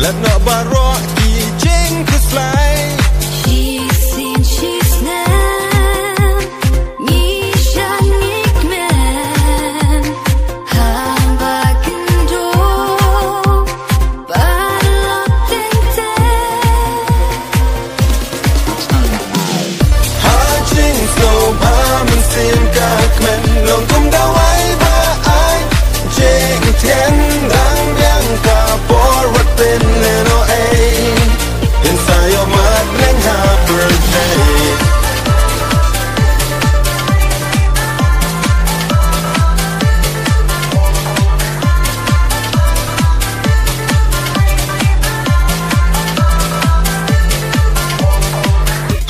Let not barok ki jing keslai. She's seen, she's nan. Nishan nikmen. Hamba kendo. Balot tente. Ha jing snow ba man sim ka kmen. Long kum da wai ba ai. Jing tien dang biang ka por wat tin no ai. Inside your mind, bling her birthday.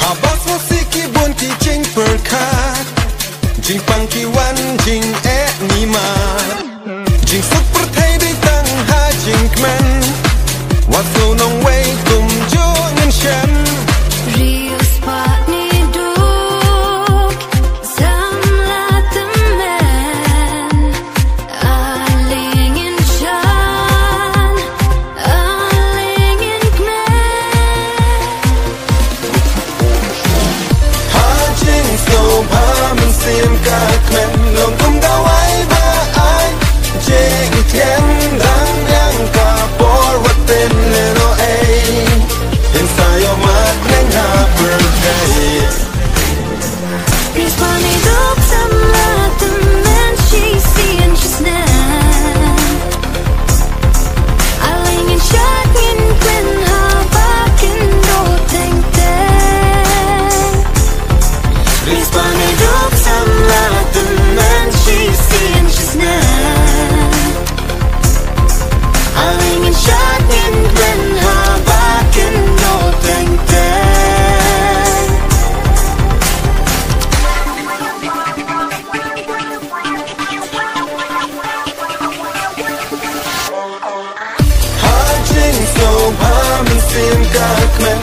Habas musiki bun ki jing perkat. Jing pang ki wan jing ni ma. Jing suk perthai di tang ha jing kmen. Wat so nong wei kum jo ngan shen. Real spot ni duk. Samla teman. Aling in shan. Aling in kmen. Ha jing snow ba man sim ka kmen. Long kum da wai ba ai. Jing tien dang yang ka por wat tin no ai. Inside your mind, bling her birthday. Respond ni duk samla teman. She's seeing, she's nan. Aling in shan in kmen. Haba kendo teng teng. Respond ni duk samla teman. She's seeing, she's nan. Aling in shan in kmen. Haba kendo teng teng. Ha jing snow ba man sim ka kmen.